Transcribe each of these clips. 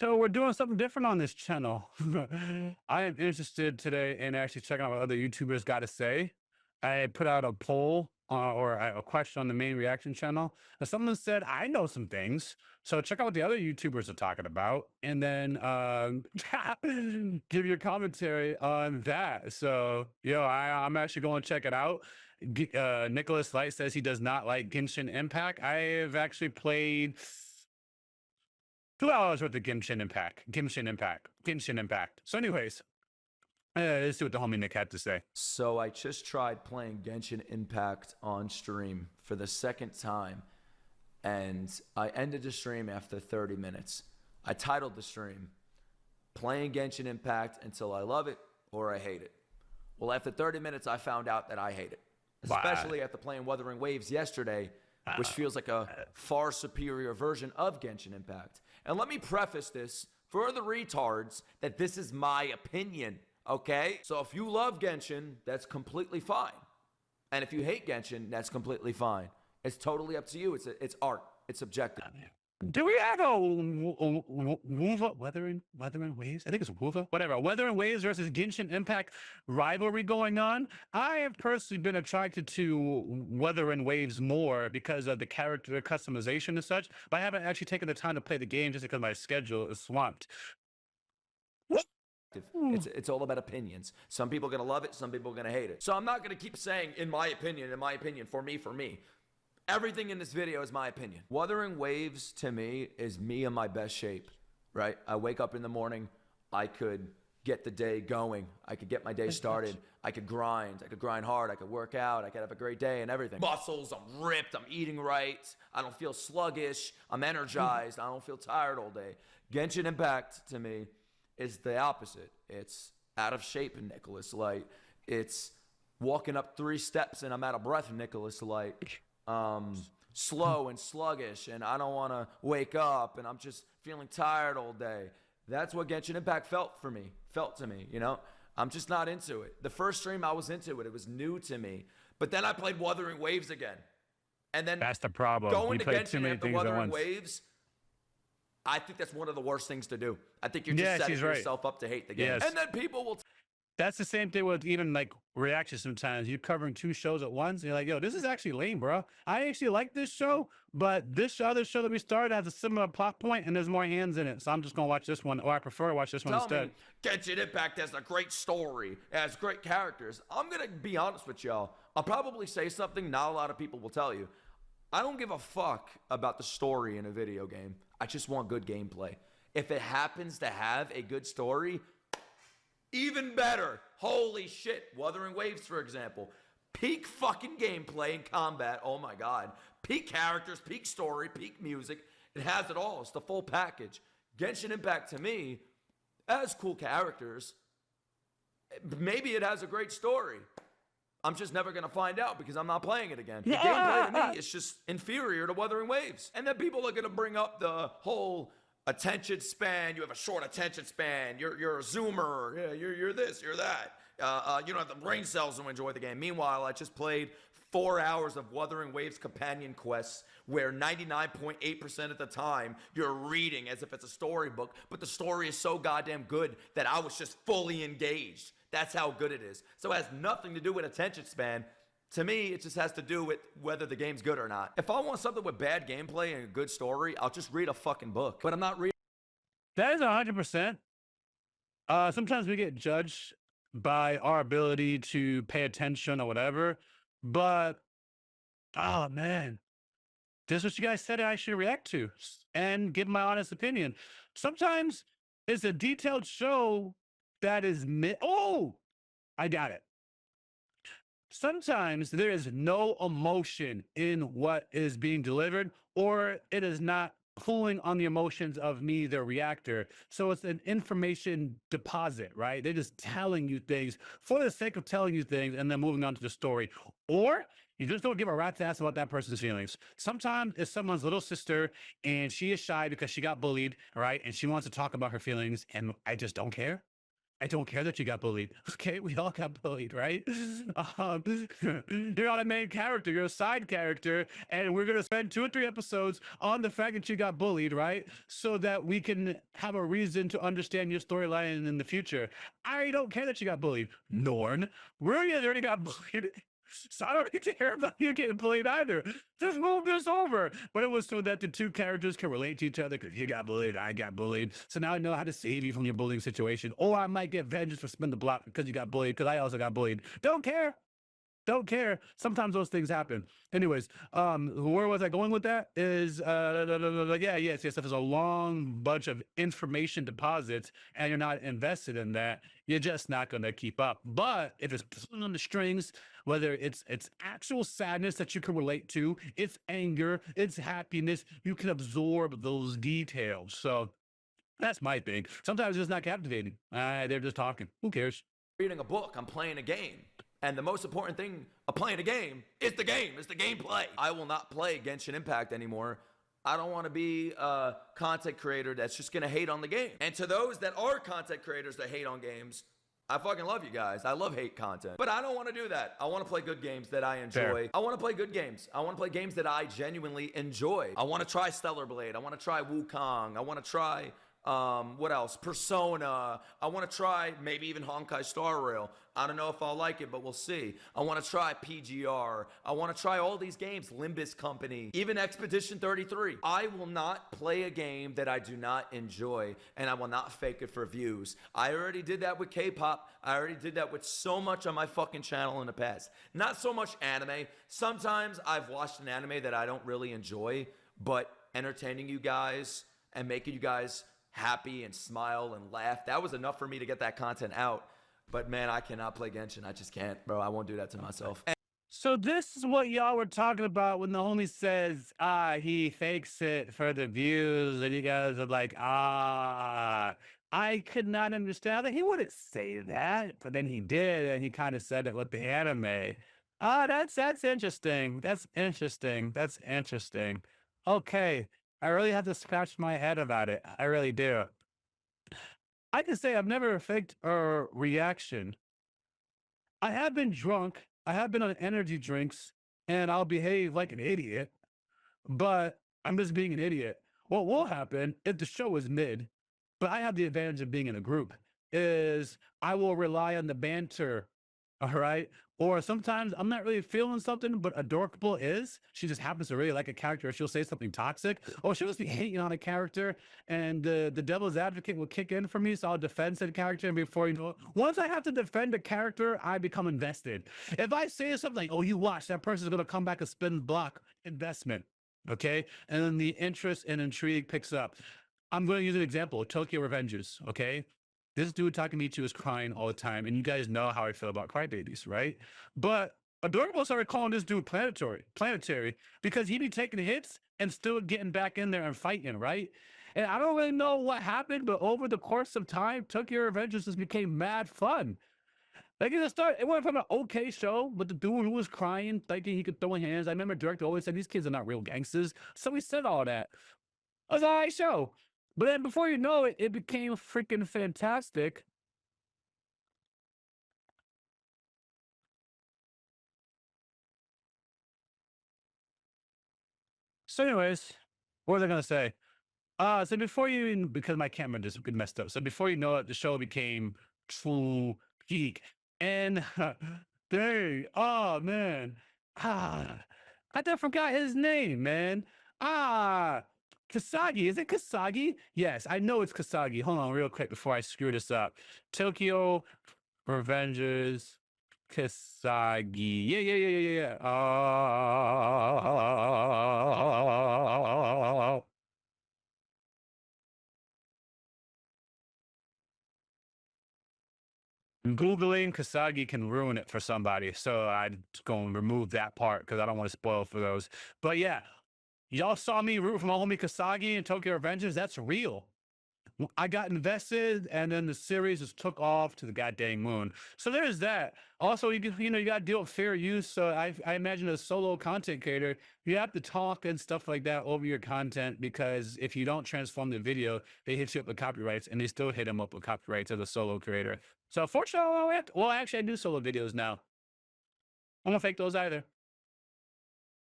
So we're doing something different on this channel. I am interested today in actually checking out what other YouTubers got to say. I put out a poll or a question on the main reaction channel. And someone said, I know some things. So check out what the other YouTubers are talking about and then give your commentary on that. So, I'm actually going to check it out. Nicholas Light says he does not like Genshin Impact. I have actually played 2 hours worth of Genshin Impact. So, anyways, let's see what the homie Nick had to say. So I just tried playing Genshin Impact on stream for the second time, and I ended the stream after 30 minutes. I titled the stream, Playing Genshin Impact Until I Love It or I Hate It. Well, after 30 minutes, I found out that I hate it, especially after playing Wuthering Waves yesterday, which feels like a far superior version of Genshin Impact. And let me preface this for the retards that this is my opinion. Okay, so if you love Genshin, that's completely fine. And if you hate Genshin, that's completely fine. It's totally up to you. It's art. It's subjective. Do we have a Wuva Wuthering Waves? I think it's Wuva, whatever. Wuthering Waves versus Genshin Impact rivalry going on. I have personally been attracted to Wuthering Waves more because of the character customization and such, but I haven't actually taken the time to play the game just because my schedule is swamped. It's all about opinions. Some people are going to love it. Some people are going to hate it. So I'm not going to keep saying, in my opinion, for me. Everything in this video is my opinion. Wuthering Waves, to me, is me in my best shape, right? I wake up in the morning. I could get the day going. I could get my day started. I could grind. I could grind hard. I could work out. I could have a great day and everything. Muscles, I'm ripped. I'm eating right. I don't feel sluggish. I'm energized. I don't feel tired all day. Genshin Impact, to me, is the opposite. It's out of shape in Nicholas Light. It's walking up 3 steps and I'm out of breath in Nicholas Light. Slow and sluggish, and I don't want to wake up, and I'm just feeling tired all day. That's what Genshin Impact felt to me, you know? I'm just not into it. The first stream I was into it. It was new to me. But then I played Wuthering Waves again. And then that's the problem. Going to Genshin after Wuthering Waves, I think that's one of the worst things to do. I think you're just setting yourself up to hate the game. Yes. And then people will... That's the same thing with even like reactions sometimes. You're covering 2 shows at once. And you're like, yo, this is actually lame, bro. I actually like this show, but this other show that we started has a similar plot point and there's more hands in it. So I'm just going to watch this one, or I prefer to watch this one instead. Genshin Impact has a great story. It has great characters. I'm going to be honest with y'all. I'll probably say something not a lot of people will tell you. I don't give a fuck about the story in a video game. I just want good gameplay. If it happens to have a good story, even better. Holy shit. Wuthering Waves, for example. Peak fucking gameplay and combat. Oh my God. Peak characters, peak story, peak music. It has it all. It's the full package. Genshin Impact, to me, has cool characters. Maybe it has a great story. I'm just never going to find out because I'm not playing it again. The gameplay to me is just inferior to Wuthering Waves. And then people are going to bring up the whole attention span. You have a short attention span. You're a zoomer. Yeah, you're this, you're that. You don't have the brain cells to enjoy the game. Meanwhile, I just played 4 hours of Wuthering Waves companion quests where 99.8% of the time you're reading as if it's a storybook, but the story is so goddamn good that I was just fully engaged. That's how good it is. So it has nothing to do with attention span. To me, it just has to do with whether the game's good or not. If I want something with bad gameplay and a good story, I'll just read a fucking book. But I'm not reading. That is 100%. Sometimes we get judged by our ability to pay attention or whatever. But, oh man, this is what you guys said I should react to and give my honest opinion. Sometimes it's a detailed show that is I got it. Sometimes there is no emotion in what is being delivered, or it is not pulling on the emotions of me, the reactor. So it's an information deposit, right? They're just telling you things for the sake of telling you things and then moving on to the story. Or you just don't give a rat's ass about that person's feelings. Sometimes it's someone's little sister and she is shy because she got bullied, right? And she wants to talk about her feelings and I just don't care. I don't care that you got bullied. Okay, we all got bullied, right? Um, you're not a main character, you're a side character, and we're gonna spend 2 or 3 episodes on the fact that you got bullied, right? So that we can have a reason to understand your storyline in the future. I don't care that you got bullied. Norn, we already got bullied. So I don't really care about you getting bullied either. Just move this over. But it was so that the two characters can relate to each other because you got bullied, I got bullied. So now I know how to save you from your bullying situation. Or I might get vengeance for spin the block because you got bullied because I also got bullied. Don't care. Don't care. Sometimes those things happen. Anyways, where was I going with that? Is yeah, yes. If there's a long bunch of information deposits and you're not invested in that, you're just not gonna keep up. But if it's pulling on the strings, whether it's actual sadness that you can relate to, it's anger, it's happiness, you can absorb those details. So that's my thing. Sometimes it's not captivating. They're just talking. Who cares? Reading a book, I'm playing a game. And the most important thing of playing a game is the game. It's the gameplay. I will not play Genshin Impact anymore. I don't want to be a content creator that's just going to hate on the game. And to those that are content creators that hate on games, I fucking love you guys. I love hate content. But I don't want to do that. I want to play good games that I enjoy. Fair. I want to play good games. I want to play games that I genuinely enjoy. I want to try Stellar Blade. I want to try Wukong. I want to try... what else? Persona. I want to try maybe even Honkai Star Rail. I don't know if I'll like it, but we'll see. I want to try PGR. I want to try all these games. Limbus Company. Even Expedition 33. I will not play a game that I do not enjoy, and I will not fake it for views. I already did that with K-pop. I already did that with so much on my fucking channel in the past. Not so much anime. Sometimes I've watched an anime that I don't really enjoy, but entertaining you guys and making you guys happy and smile and laugh, that was enough for me to get that content out. But man, I cannot play Genshin. I just can't, bro. I won't do that to myself. So this is what y'all were talking about when the homie says, he fakes it for the views, and you guys are like, I could not understand that. He wouldn't say that, but then he did, and he kind of said it with the anime. That's interesting. That's interesting. That's interesting. Okay. I really have to scratch my head about it. I really do. I can say I've never faked a reaction. I have been drunk. I have been on energy drinks, and I'll behave like an idiot, but I'm just being an idiot. What will happen if the show is mid, but I have the advantage of being in a group, is I will rely on the banter. All right. Or sometimes I'm not really feeling something, but Adorkable is. She just happens to really like a character. She'll say something toxic, or she'll just be hating on a character, and the devil's advocate will kick in for me. So I'll defend said character. And before you know it, once I have to defend a character, I become invested. If I say something like, oh, you watch, that person's going to come back and spin block investment. Okay. And then the interest and intrigue picks up. I'm going to use an example Tokyo Revengers. Okay. This dude Takamichi was crying all the time, and you guys know how I feel about crybabies, right? But Adorable started calling this dude planetary, because he be taking hits and still getting back in there and fighting, right? And I don't really know what happened, but over the course of time, Tokyo Revengers just became mad fun. Like it went from an okay show, but the dude who was crying, thinking he could throw hands. I remember director always said these kids are not real gangsters, so he said all that. It was an alright show. But then before you know it, it became freaking fantastic. So anyways, what was I gonna say? So before you even, because my camera just got messed up. So before you know it, the show became true geek. And dang, oh man. Ah, I just forgot his name, man. Ah, Kasagi. Is it Kasagi? Yes, I know it's Kasagi. Hold on real quick before I screw this up. Tokyo Revengers Kasagi. Yeah. Googling Kasagi can ruin it for somebody. So I'm going to remove that part because I don't want to spoil for those. But yeah, y'all saw me root for my homie Kasagi in Tokyo Revengers. That's real. I got invested, and then the series just took off to the goddamn moon. So there's that. Also, you got to deal with fair use. So I imagine a solo content creator, you have to talk and stuff like that over your content, because if you don't transform the video, they hit you up with copyrights, and they still hit them up with copyrights as a solo creator. So fortunately, well, actually, I do solo videos now. I don't fake those either.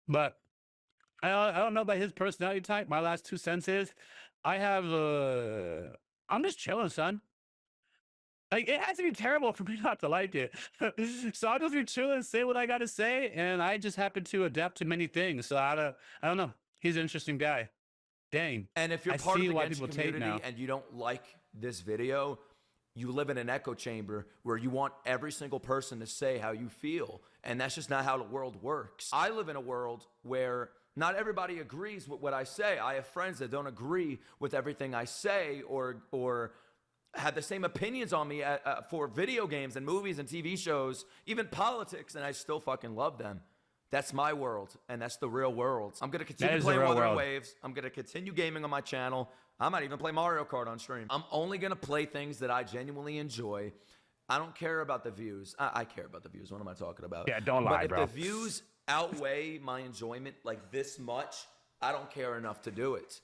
But I don't know about his personality type. My last 2 cents is, I have I'm just chilling, son. Like, it has to be terrible for me not to like it. So I'll just be chilling, say what I got to say, and I just happen to adapt to many things. So I don't know. He's an interesting guy. Dang. And if you're I part of see the why Genshin people take community now. and you don't like this video, you live in an echo chamber where you want every single person to say how you feel. And that's just not how the world works. I live in a world where not everybody agrees with what I say. I have friends that don't agree with everything I say, or have the same opinions on me for video games and movies and TV shows, even politics, and I still fucking love them. That's my world, and that's the real world. I'm gonna continue playing Wuthering Waves. I'm gonna continue gaming on my channel. I might even play Mario Kart on stream. I'm only gonna play things that I genuinely enjoy. I don't care about the views. I care about the views. What am I talking about? Yeah, don't lie, but bro. If the views outweigh my enjoyment like this much, I don't care enough to do it.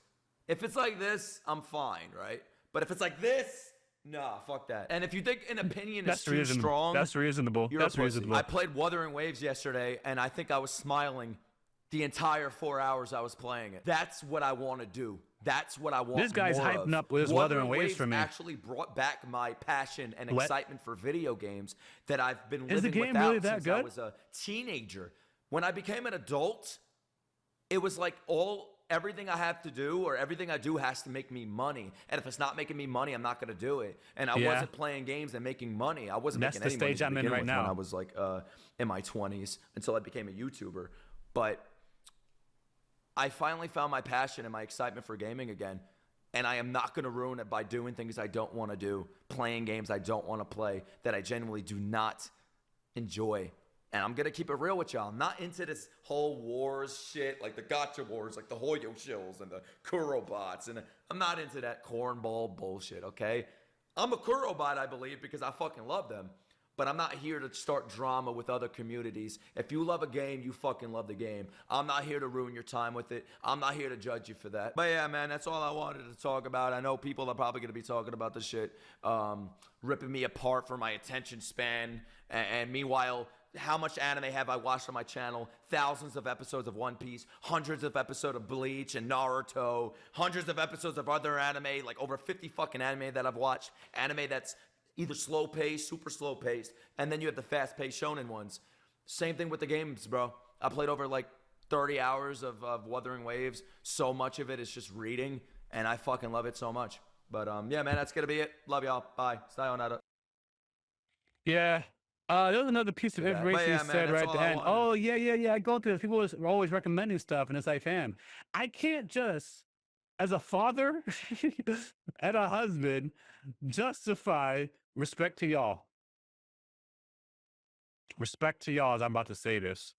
If it's like this, I'm fine, right? But if it's like this, nah, fuck that. And if you think an opinion is too strong, that's reasonable. That's reasonable. I played Wuthering Waves yesterday, and I think I was smiling the entire 4 hours I was playing it. That's what I want to do. That's what I want. This guy's more hyping of. up with his Wuthering Waves for me. Actually brought back my passion and excitement for video games that I've been Is the living game without really that since good? I was a teenager. When I became an adult, it was like everything I have to do, or everything I do, has to make me money. And if it's not making me money, I'm not going to do it. And I wasn't playing games and making money. I wasn't making any money That's the stage I'm in right now. when I was like in my 20s, until I became a YouTuber. But I finally found my passion and my excitement for gaming again. And I am not going to ruin it by doing things I don't want to do, playing games I don't want to play, that I genuinely do not enjoy. And I'm going to keep it real with y'all. I'm not into this whole wars shit, like the Gacha wars, like the Hoyo shills and the Kurobots. And I'm not into that cornball bullshit, okay? I'm a Kurobot, I believe, because I fucking love them. But I'm not here to start drama with other communities. If you love a game, you fucking love the game. I'm not here to ruin your time with it. I'm not here to judge you for that. But yeah, man, that's all I wanted to talk about. I know people are probably going to be talking about this shit, ripping me apart for my attention span. And meanwhile, how much anime have I watched on my channel? Thousands of episodes of One Piece, hundreds of episodes of Bleach and Naruto, hundreds of episodes of other anime, like over 50 fucking anime that I've watched. Anime that's either slow paced, super slow paced, and then you have the fast paced shonen ones. Same thing with the games, bro. I played over like 30 hours of Wuthering Waves. So much of it is just reading, and I fucking love it so much. But yeah, man, that's gonna be it. Love y'all. Bye. Sayonara. Yeah. There was another piece of information you said right at the end. Oh, yeah. I go through this. People are always recommending stuff, and it's like, fam, I can't just, as a father and a husband, justify respect to y'all. Respect to y'all as I'm about to say this.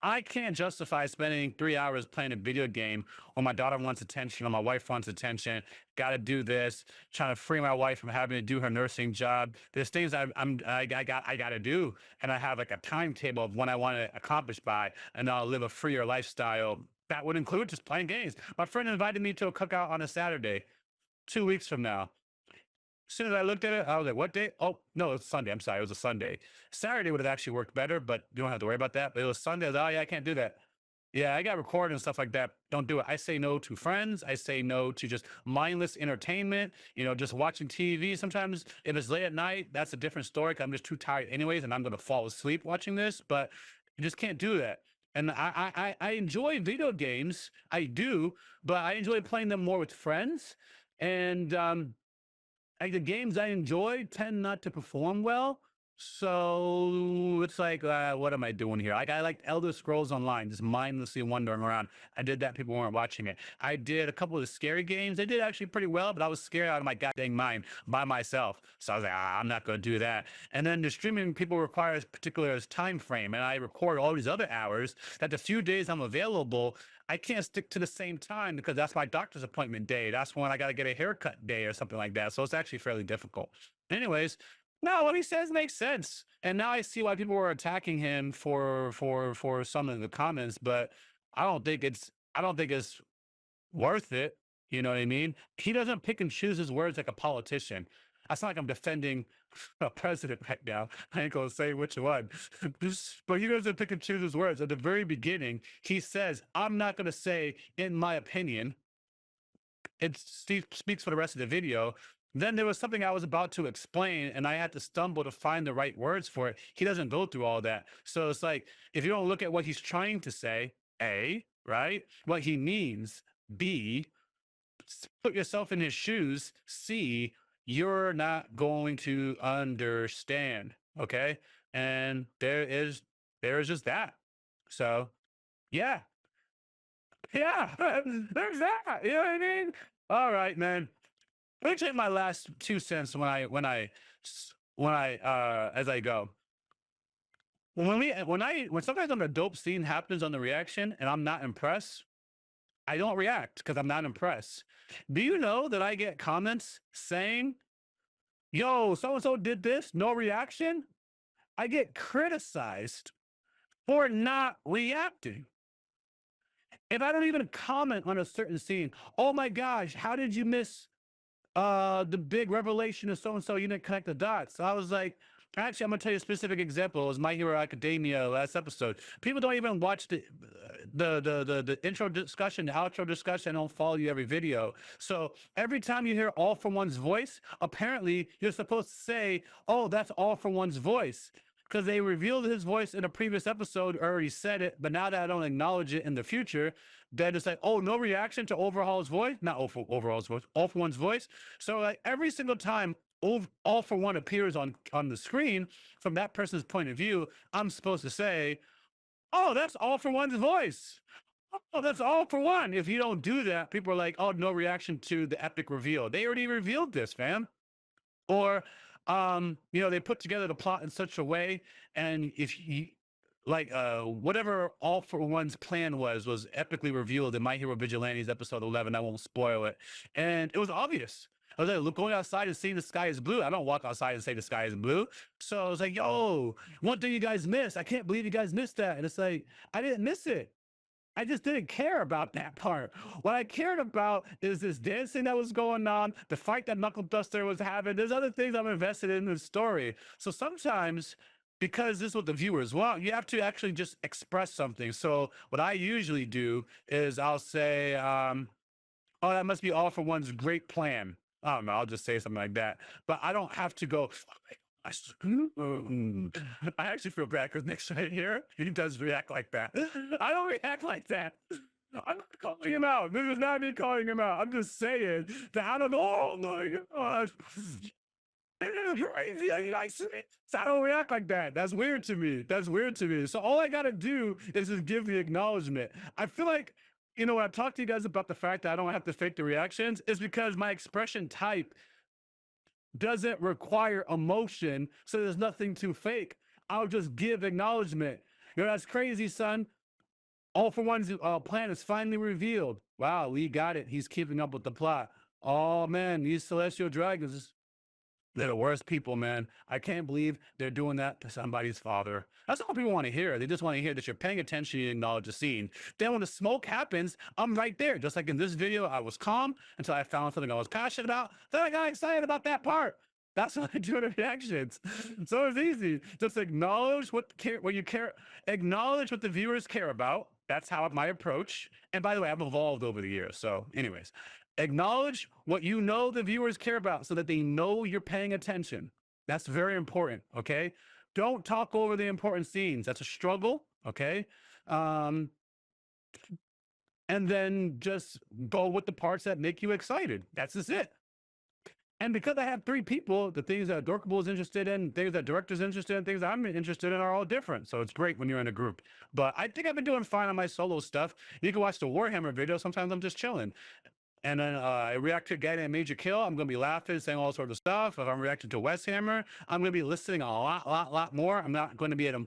I can't justify spending 3 hours playing a video game when my daughter wants attention or my wife wants attention. Got to do this, trying to free my wife from having to do her nursing job. There's things I got to do, and I have like a timetable of when I want to accomplish by, and I'll live a freer lifestyle. That would include just playing games. My friend invited me to a cookout on a Saturday, 2 weeks from now. As soon as I looked at it, I was like, what day? Oh, no, it was Sunday. I'm sorry. It was a Sunday. Saturday would have actually worked better, but you don't have to worry about that. But it was Sunday. I was like, oh, yeah, I can't do that. Yeah, I got recorded and stuff like that. Don't do it. I say no to friends. I say no to just mindless entertainment, just watching TV. Sometimes if it's late at night, that's a different story, 'cause I'm just too tired anyways, and I'm going to fall asleep watching this. But you just can't do that. And I enjoy video games. I do, but I enjoy playing them more with friends. And, like the games I enjoy tend not to perform well. So it's like, what am I doing here? Like I liked Elder Scrolls Online, just mindlessly wandering around. I did that. People weren't watching it. I did a couple of the scary games. They did actually pretty well, but I was scared out of my goddamn mind by myself. So I was like, I'm not going to do that. And then the streaming people require a particular time frame, and I record all these other hours. That the few days I'm available, I can't stick to the same time because that's my doctor's appointment day. That's when I got to get a haircut day or something like that. So it's actually fairly difficult. Anyways, no, what he says makes sense. And now I see why people were attacking him for some of the comments, but I don't think it's worth it. You know what I mean? He doesn't pick and choose his words like a politician. It's not like I'm defending a president right now. I ain't gonna say which one. But he doesn't pick and choose his words. At the very beginning, he says, I'm not gonna say in my opinion. It speaks for the rest of the video. Then there was something I was about to explain, and I had to stumble to find the right words for it. He doesn't go through all that. So it's like, if you don't look at what he's trying to say, A, right? What he means, B, put yourself in his shoes, C, you're not going to understand. Okay. And there is just that. So yeah, yeah, there's that. You know what I mean? All right, man. Let me take my last 2 cents as I go. When sometimes on a dope scene happens on the reaction and I'm not impressed, I don't react because I'm not impressed. Do you know that I get comments saying, "Yo, so and so did this, no reaction"? I get criticized for not reacting. If I don't even comment on a certain scene, oh my gosh, how did you miss the big revelation of so and so? You didn't connect the dots. So I was like, actually, I'm gonna tell you a specific example. It was My Hero Academia last episode. People don't even watch the intro discussion, the outro discussion. Don't follow you every video. So every time you hear All for One's voice, apparently you're supposed to say, "Oh, that's All for One's voice." Because they revealed his voice in a previous episode, already said it, but now that I don't acknowledge it in the future, then it's like, oh, no reaction to Overhaul's voice, not Overhaul's voice, All for One's voice. So like every single time All for One appears on the screen from that person's point of view, I'm supposed to say, oh, that's All for One's voice. Oh, that's All for One. If you don't do that, people are like, oh, no reaction to the epic reveal. They already revealed this, fam. Or they put together the plot in such a way, and if you like whatever All for One's plan was epically revealed in My Hero Vigilantes episode 11. I won't spoil it, and it was obvious. I was like, look, going outside and seeing the sky is blue. I don't walk outside and say the sky is blue. So I was like, yo, what do you guys miss? I can't believe you guys missed that. And it's like, I didn't miss it. I just didn't care about that part. What I cared about is this dancing that was going on, the fight that Knuckle Duster was having. There's other things I'm invested in the story. So sometimes, because this is what the viewers want, you have to actually just express something. So what I usually do is I'll say, "Oh, that must be All for One's great plan." I don't know. I'll just say something like that. But I don't have to go. I actually feel bad because Nick's right here. He does react like that. I don't react like that. I'm not calling him out. This is not me calling him out. I'm just saying that I don't know. Oh my gosh. Crazy. So I don't react like that. That's weird to me. That's weird to me. So all I gotta do is just give the acknowledgement. I feel like, when I talk to you guys about the fact that I don't have to fake the reactions, is because my expression type doesn't require emotion, so there's nothing to fake. I'll just give acknowledgement. That's crazy, son. All for One's plan is finally revealed. Wow, Lee got it. He's keeping up with the plot. Oh man, these celestial dragons, they're the worst people, man. I can't believe they're doing that to somebody's father. That's all people want to hear. They just want to hear that you're paying attention and acknowledge the scene. Then when the smoke happens, I'm right there. Just like in this video, I was calm until I found something I was passionate about. Then I got excited about that part. That's what I do in the reactions. So it's easy. Just acknowledge what you care, acknowledge what the viewers care about. That's how my approach. And by the way, I've evolved over the years. So, anyways, acknowledge what you know the viewers care about so that they know you're paying attention. That's very important. Okay. Don't talk over the important scenes. That's a struggle. Okay. Um, and then just go with the parts that make you excited. That's just it. And because I have three people, the things that Dorkable is interested in, things that Director's interested in, things that I'm interested in are all different. So it's great when you're in a group. But I think I've been doing fine on my solo stuff. You can watch the Warhammer video. Sometimes I'm just chilling. And then I react to getting a major kill. I'm going to be laughing, saying all sorts of stuff. If I'm reacting to West Hammer, I'm going to be listening a lot more. I'm not going to be I'm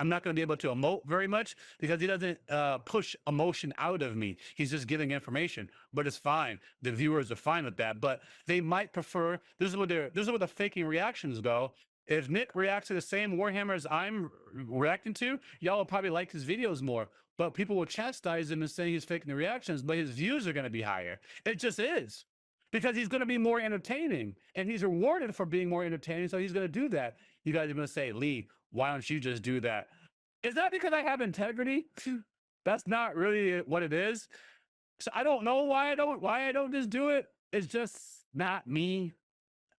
not going to be able to emote very much because he doesn't push emotion out of me. He's just giving information, but it's fine. The viewers are fine with that. But they might prefer. This is where the faking reactions go. If Nick reacts to the same Warhammer as I'm reacting to, y'all will probably like his videos more. But people will chastise him and say he's faking the reactions, but his views are going to be higher. It just is because he's going to be more entertaining and he's rewarded for being more entertaining. So he's going to do that. You guys are going to say, Lee, why don't you just do that? Is that because I have integrity? That's not really what it is. So I don't know why I don't just do it. It's just not me.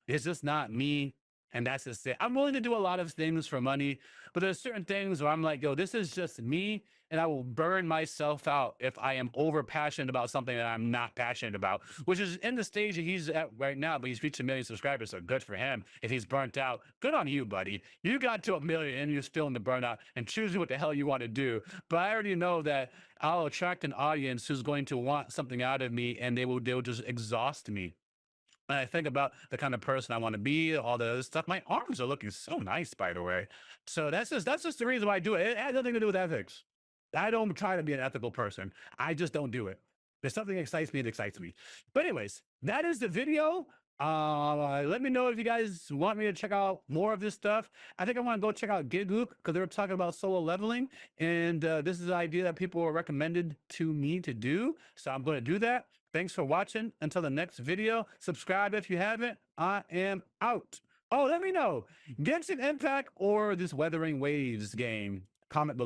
It's just not me. And that's just it. I'm willing to do a lot of things for money, but there's certain things where I'm like, yo, this is just me. And I will burn myself out if I am over passionate about something that I'm not passionate about, which is in the stage that he's at right now, but he's reached 1 million subscribers. So good for him. If he's burnt out, good on you, buddy. You got to 1 million and you're still in the burnout and choosing what the hell you want to do. But I already know that I'll attract an audience who's going to want something out of me and they'll just exhaust me. And I think about the kind of person I want to be, all the other stuff. My arms are looking so nice, by the way. So that's just the reason why I do it. It has nothing to do with ethics. I don't try to be an ethical person. I just don't do it. If something excites me, it excites me. But anyways, that is the video. Let me know if you guys want me to check out more of this stuff. I think I want to go check out Giglook because they were talking about solo leveling, and this is the idea that people were recommended to me to do. So I'm going to do that. Thanks for watching. Until the next video, subscribe if you haven't. I am out. Oh, let me know. Genshin Impact or this Weathering Waves game? Comment below.